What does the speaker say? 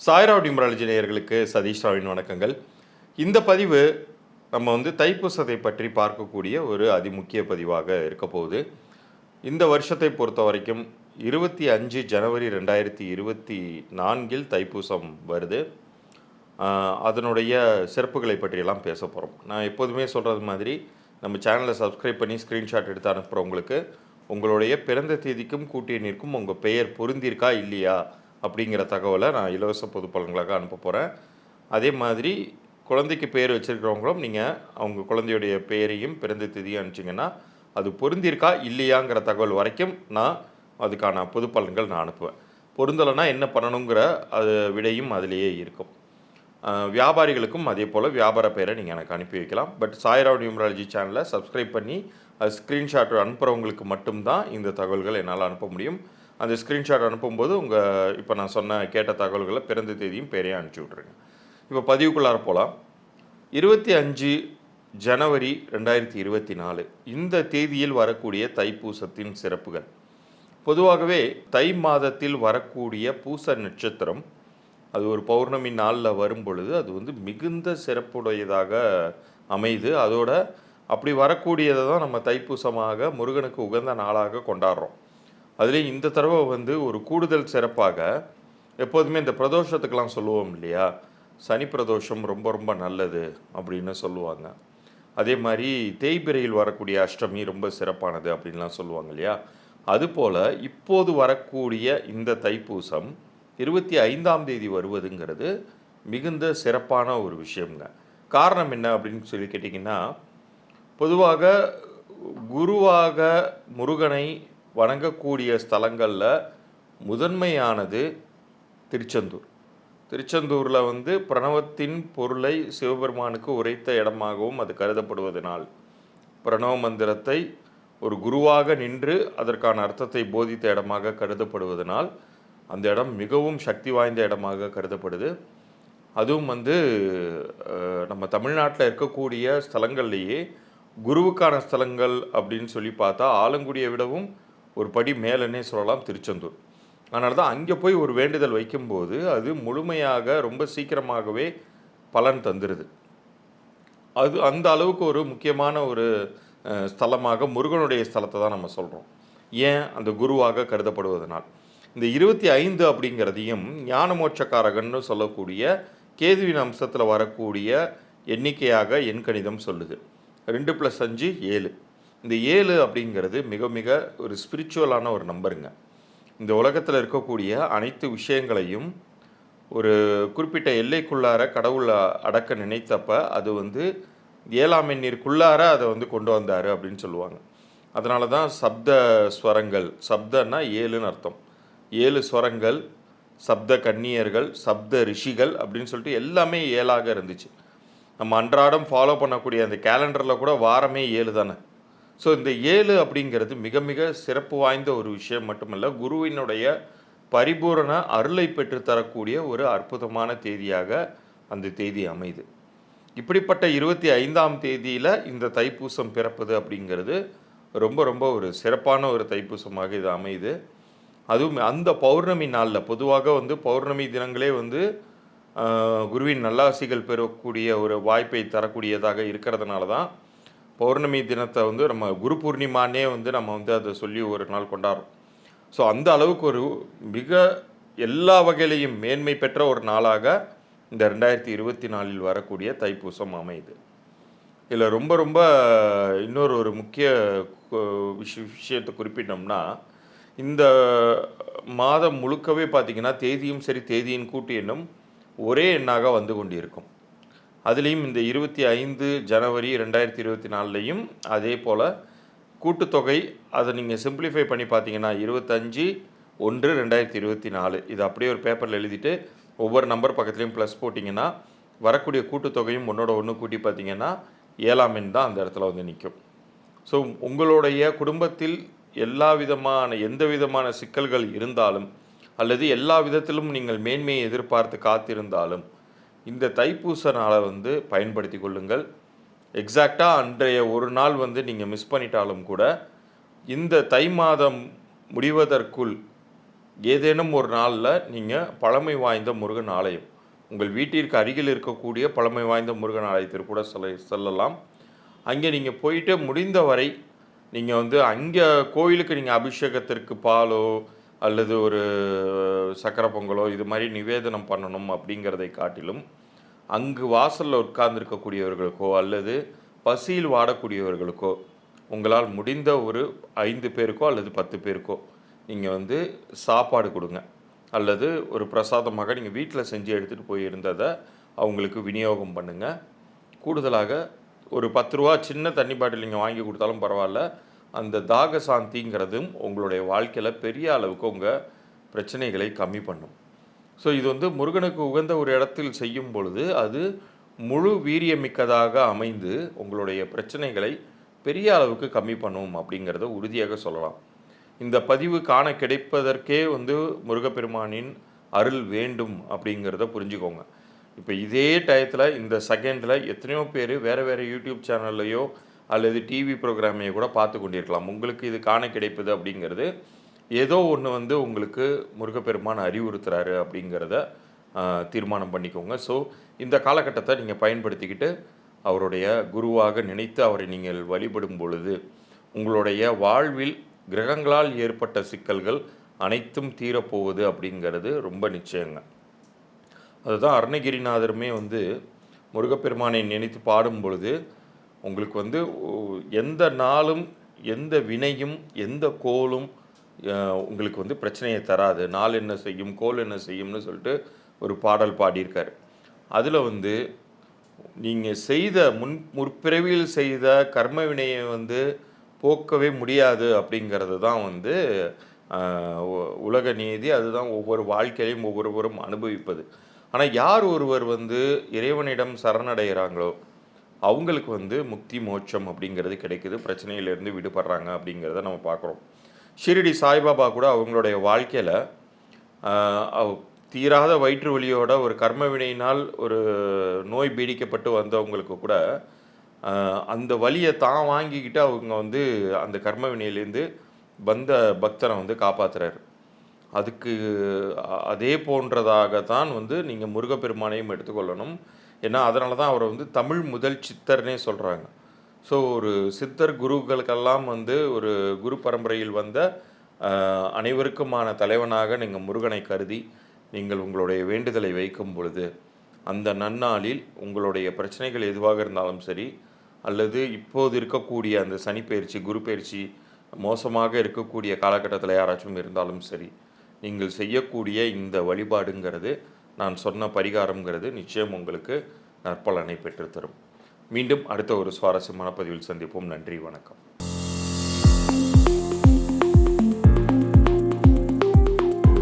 சாய்ராவ் numerology நேயர்களுக்கு சதீஷ் ராவின் வணக்கங்கள். இந்த பதிவு நம்ம தைப்பூசத்தை பற்றி பார்க்கக்கூடிய ஒரு அதிமுக்கிய பதிவாக இருக்க போகுது. இந்த வருஷத்தை பொறுத்த வரைக்கும் 25 ஜனவரி 2024 தைப்பூசம் வருது. அதனுடைய சிறப்புகளை பற்றியெல்லாம் பேச போகிறோம். நான் எப்போதுமே சொல்கிறது மாதிரி நம்ம சேனலை சப்ஸ்கிரைப் பண்ணி ஸ்க்ரீன்ஷாட் எடுத்து அனுப்புகிறவங்களுக்கு உங்களுடைய பிறந்த தேதிக்கும் கூட்டிய நீருக்கும் உங்கள் பெயர் பொருந்திருக்கா இல்லையா அப்படிங்கிற தகவலை நான் இலவச பொது பலன்களாக அனுப்ப போகிறேன். அதே மாதிரி குழந்தைக்கு பேர் வச்சுருக்கிறவங்களும் நீங்கள் அவங்க குழந்தையுடைய பெயரையும் பிறந்த தேதியும் அனுப்பிச்சிங்கன்னா அது பொருந்திருக்கா இல்லையாங்கிற தகவல் வரைக்கும் நான் அதுக்கான பொது பலன்கள் நான் அனுப்புவேன். பொருந்தலைன்னா என்ன பண்ணணுங்கிற அது விடையும் அதிலேயே இருக்கும். வியாபாரிகளுக்கும் அதே போல் வியாபார பெயரை நீங்கள் எனக்கு அனுப்பி வைக்கலாம். பட் சாய்ராவ் நியூமராலஜி சேனலை சப்ஸ்கிரைப் பண்ணி அது ஸ்க்ரீன்ஷாட் அனுப்புகிறவங்களுக்கு மட்டும்தான் இந்த தகவல்கள் என்னால் அனுப்ப முடியும். அந்த ஸ்க்ரீன்ஷாட் அனுப்பும்போது உங்கள் இப்போ நான் கேட்ட தகவல்களை பிறந்த தேதியும் பேரையும் அனுப்பிச்சி விட்ருங்க. இப்போ பதிவுக்குள்ளார போகலாம். 25 ஜனவரி 2024 இந்த தேதியில் வரக்கூடிய தைப்பூசத்தின் சிறப்புகள். பொதுவாகவே தை மாதத்தில் வரக்கூடிய பூச நட்சத்திரம் அது ஒரு பௌர்ணமி நாளில் வரும் பொழுது அது மிகுந்த சிறப்புடையதாக அமைது. அதோட அப்படி வரக்கூடியதை தான் நம்ம தைப்பூசமாக முருகனுக்கு உகந்த நாளாக கொண்டாடுறோம். அதுலேயும் இந்த தடவை ஒரு கூடுதல் சிறப்பாக எப்போதுமே இந்த பிரதோஷத்துக்கெல்லாம் சொல்லுவோம் இல்லையா, சனி பிரதோஷம் ரொம்ப ரொம்ப நல்லது அப்படின்னு சொல்லுவாங்க. அதே மாதிரி தேய்பிரையில் வரக்கூடிய அஷ்டமி ரொம்ப சிறப்பானது அப்படின்லாம் சொல்லுவாங்க இல்லையா. அதுபோல் இப்போது வரக்கூடிய இந்த தைப்பூசம் 25ஆம் தேதி வருவதுங்கிறது மிகுந்த சிறப்பான ஒரு விஷயம்ங்க. காரணம் என்ன அப்படின்னு சொல்லி கேட்டிங்கன்னா, பொதுவாக குருவாக முருகனை வணங்கக்கூடிய ஸ்தலங்களில் முதன்மையானது திருச்செந்தூர். திருச்செந்தூரில் பிரணவத்தின் பொருளை சிவபெருமானுக்கு உரைத்த இடமாகவும் அது கருதப்படுவதனால், பிரணவ மந்திரத்தை ஒரு குருவாக நின்று அதற்கான அர்த்தத்தை போதித்த இடமாக கருதப்படுவதனால் அந்த இடம் மிகவும் சக்தி வாய்ந்த இடமாக கருதப்படுது. அதுவும் நம்ம தமிழ்நாட்டில் இருக்கக்கூடிய ஸ்தலங்கள்லேயே குருவுக்கான ஸ்தலங்கள் அப்படின்னு சொல்லி பார்த்தா ஆலங்குடியை விடவும் ஒரு படி மேலன்னே சொல்லலாம் திருச்செந்தூர். அதனால தான் அங்கே போய் ஒரு வேண்டுதல் வைக்கும்போது அது முழுமையாக ரொம்ப சீக்கிரமாகவே பலன் தந்துடுது. அது அந்த அளவுக்கு ஒரு முக்கியமான ஒரு ஸ்தலமாக முருகனுடைய ஸ்தலத்தை தான் நம்ம சொல்கிறோம். ஏன்? அந்த குருவாக கருதப்படுவதனால். இந்த 25 அப்படிங்கிறதையும் ஞானமோட்சக்காரகன்னு சொல்லக்கூடிய கேதுவின் அம்சத்தில் வரக்கூடிய எண்ணிக்கையாக எண்கணிதம் சொல்லுது. 2 + 5 7. இந்த 7 அப்படிங்கிறது மிக மிக ஒரு ஸ்பிரிச்சுவலான ஒரு நம்பருங்க. இந்த உலகத்தில் இருக்கக்கூடிய அனைத்து விஷயங்களையும் ஒரு குறிப்பிட்ட எல்லைக்குள்ளார கடவுள் அடக்க நினைத்தப்ப அது 7ஆம் எண்ணிற்குள்ளார அதை கொண்டு வந்தார் அப்படின்னு சொல்லுவாங்க. அதனால தான் சப்த ஸ்வரங்கள், சப்தன்னா 7ன்னு அர்த்தம். 7 ஸ்வரங்கள், சப்த கன்னியர்கள், சப்த ரிஷிகள் அப்படின்னு சொல்லிட்டு எல்லாமே 7ஆக இருந்துச்சு. நம்ம அன்றாடம் ஃபாலோ பண்ணக்கூடிய அந்த கேலண்டரில் கூட வாரமே 7 தானே. ஸோ இந்த 7 அப்படிங்கிறது மிக மிக சிறப்பு வாய்ந்த ஒரு விஷயம் மட்டுமல்ல, குருவினுடைய பரிபூரண அருளை பெற்றுத்தரக்கூடிய ஒரு அற்புதமான தேதியாக அந்த தேதி அமைது. இப்படிப்பட்ட 25ஆம் தேதியில் இந்த தைப்பூசம் பிறப்பது அப்படிங்கிறது ரொம்ப ரொம்ப ஒரு சிறப்பான ஒரு தைப்பூசமாக இது அமைது. அதுவும் அந்த பௌர்ணமி நாளில் பொதுவாக பௌர்ணமி தினங்களே குருவின் நல்லாசிகள் பெறக்கூடிய ஒரு வாய்ப்பை தரக்கூடியதாக இருக்கிறதுனால தான் பௌர்ணமி தினத்தை நம்ம குரு பூர்ணிமானே நம்ம அதை சொல்லி ஒரு நாள் கொண்டாடுறோம். ஸோ அந்த அளவுக்கு ஒரு மிக எல்லா வகையிலையும் மேன்மை பெற்ற ஒரு நாளாக இந்த 2024 வரக்கூடிய தைப்பூசம் அமையுது. இதில் ரொம்ப ரொம்ப இன்னொரு முக்கிய விஷயத்தை குறிப்பிட்டோம்னா, இந்த மாதம் முழுக்கவே பார்த்திங்கன்னா தேதியும் சரி தேதியின் கூட்டு எண்ணும் ஒரே எண்ணாக வந்து கொண்டிருக்கும். அதுலேயும் இந்த 25 ஜனவரி 2024லையும் அதே போல் கூட்டுத்தொகை அதை நீங்கள் சிம்பிளிஃபை பண்ணி பார்த்தீங்கன்னா 25/1/2024 இது அப்படியே ஒரு பேப்பரில் எழுதிட்டு ஒவ்வொரு நம்பர் பக்கத்துலேயும் ப்ளஸ் போட்டிங்கன்னா வரக்கூடிய கூட்டுத்தொகையும் ஒன்றோட ஒன்று கூட்டி பார்த்தீங்கன்னா 7ஆம் எண் தான் அந்த இடத்துல நிற்கும். ஸோ உங்களுடைய குடும்பத்தில் எந்த விதமான சிக்கல்கள் இருந்தாலும் அல்லது எல்லா விதத்திலும் நீங்கள் மேன்மையை எதிர்பார்த்து காத்திருந்தாலும் இந்த தைப்பூச நாளை பயன்படுத்தி கொள்ளுங்கள். எக்ஸாக்டாக அன்றைய ஒரு நாள் நீங்கள் மிஸ் பண்ணிட்டாலும் கூட இந்த தை மாதம் முடிவதற்குள் ஏதேனும் ஒரு நாளில் நீங்கள் பழமை வாய்ந்த முருகன் ஆலயம், உங்கள் வீட்டிற்கு அருகில் இருக்கக்கூடிய பழமை வாய்ந்த முருகன் ஆலயத்திற்கு கூட செல்லலாம். அங்கே நீங்கள் போயிட்டு முடிந்தவரை நீங்கள் வந்து அங்கே கோயிலுக்கு நீங்கள் அபிஷேகத்திற்கு பாலோ அல்லது ஒரு சக்கரை பொங்கலோ இது மாதிரி நிவேதனம் பண்ணணும் அப்படிங்கிறதை காட்டிலும், அங்கு வாசலில் உட்கார்ந்துருக்கக்கூடியவர்களுக்கோ அல்லது பசியில் வாடக்கூடியவர்களுக்கோ உங்களால் முடிந்த ஒரு 5 பேருக்கோ அல்லது 10 பேருக்கோ நீங்கள் வந்து சாப்பாடு கொடுங்க. அல்லது ஒரு பிரசாதமாக நீங்கள் வீட்டில் செஞ்சு எடுத்துகிட்டு போய் இருந்ததை அவங்களுக்கு விநியோகம் பண்ணுங்கள். கூடுதலாக ஒரு 10 ரூபா சின்ன தண்ணி பாட்டில் நீங்கள் வாங்கி கொடுத்தாலும் பரவாயில்ல. அந்த தாக சாந்திங்கிறதும் உங்களுடைய வாழ்க்கையில் பெரிய அளவுக்கு உங்கள் பிரச்சனைகளை கம்மி பண்ணும். ஸோ இது வந்து முருகனுக்கு உகந்த ஒரு இடத்தில் செய்யும் பொழுது அது முழு வீரியமிக்கதாக அமைந்து உங்களுடைய பிரச்சனைகளை பெரிய அளவுக்கு கம்மி பண்ணும் அப்படிங்கிறத உறுதியாக சொல்லலாம். இந்த பதிவு காண கிடைப்பதற்கே வந்து முருகப்பெருமானின் அருள் வேண்டும் அப்படிங்கிறத புரிஞ்சுக்கோங்க. இப்போ இதே டயத்தில் இந்த செகண்டில் எத்தனையோ பேர் வேறு வேறு யூடியூப் சேனல்லையோ அல்லது டிவி ப்ரோக்ராமையோ கூட பார்த்து கொண்டிருக்கலாம். உங்களுக்கு இது காண கிடைப்பது அப்படிங்கிறது ஏதோ ஒன்று வந்து உங்களுக்கு முருகப்பெருமான் அறிவுறுத்துறாரு அப்படிங்கிறத தீர்மானம் பண்ணிக்கோங்க. ஸோ இந்த காலகட்டத்தை நீங்கள் பயன்படுத்திக்கிட்டு அவருடைய குருவாக நினைத்து அவரை நீங்கள் வழிபடும் பொழுது உங்களுடைய வாழ்வில் கிரகங்களால் ஏற்பட்ட சிக்கல்கள் அனைத்தும் தீரப்போகுது அப்படிங்கிறது ரொம்ப நிச்சயங்க. அதுதான் அருணகிரிநாதருமே வந்து முருகப்பெருமானை நினைத்து பாடும் பொழுது உங்களுக்கு வந்து எந்த நாளும் எந்த வினையும் எந்த கோளும் உங்களுக்கு வந்து பிரச்சனையை தராது, நாள் என்ன செய்யும் கோல் என்ன செய்யும்னு சொல்லிட்டு ஒரு பாடல் பாடியிருக்கார். அதில் வந்து நீங்கள் செய்த முற்பிறவியில் செய்த கர்ம வினையை வந்து போக்கவே முடியாது அப்படிங்கிறது தான் வந்து உலக நீதி. அதுதான் ஒவ்வொரு வாழ்க்கையிலையும் ஒவ்வொருவரும் அனுபவிப்பது. ஆனால் யார் ஒருவர் வந்து இறைவனிடம் சரணடைகிறாங்களோ அவங்களுக்கு வந்து முக்தி மோட்சம் அப்படிங்கிறது கிடைக்குது, பிரச்சனையிலேருந்து விடுபடுறாங்க அப்படிங்கிறத நம்ம பார்க்குறோம். ஷிரடி சாய்பாபா கூட அவங்களுடைய வாழ்க்கையில் தீராத வயிற்று வலியோட ஒரு கர்ம வினையினால் ஒரு நோய் பீடிக்கப்பட்டு வந்தவங்களுக்கு கூட அந்த வலியை தான் வாங்கிக்கிட்டு அவங்க வந்து அந்த கர்ம வினையிலேருந்து வந்த பக்தரை வந்து காப்பாற்றுறாரு. அதுக்கு அதே போன்றதாகத்தான் வந்து நீங்கள் முருகப்பெருமானையும் எடுத்துக்கொள்ளணும். ஏன்னா அதனால தான் அவரை வந்து தமிழ் முதல் சித்தர்னே சொல்கிறாங்க. ஸோ ஒரு சித்தர் குருக்களுக்கெல்லாம் வந்து ஒரு குரு பரம்பரையில் வந்த அனைவருக்குமான தலைவனாக நீங்கள் முருகனை கருதி நீங்கள் உங்களுடைய வேண்டுதலை வைக்கும் பொழுது அந்த நன்னாளில் உங்களுடைய பிரச்சனைகள் எதுவாக இருந்தாலும் சரி, அல்லது இப்போது இருக்கக்கூடிய அந்த சனிப்பெயர்ச்சி குரு பயிற்சி மோசமாக இருக்கக்கூடிய காலகட்டத்தில் யாராச்சும் இருந்தாலும் சரி, நீங்கள் செய்யக்கூடிய இந்த வழிபாடுங்கிறது, நான் சொன்ன பரிகாரங்கிறது நிச்சயம் உங்களுக்கு நற்பலனை பெற்றுத்தரும். மீண்டும் அடுத்த ஒரு சுவாரஸ்யமான பதிவில் சந்திப்போம். நன்றி, வணக்கம்.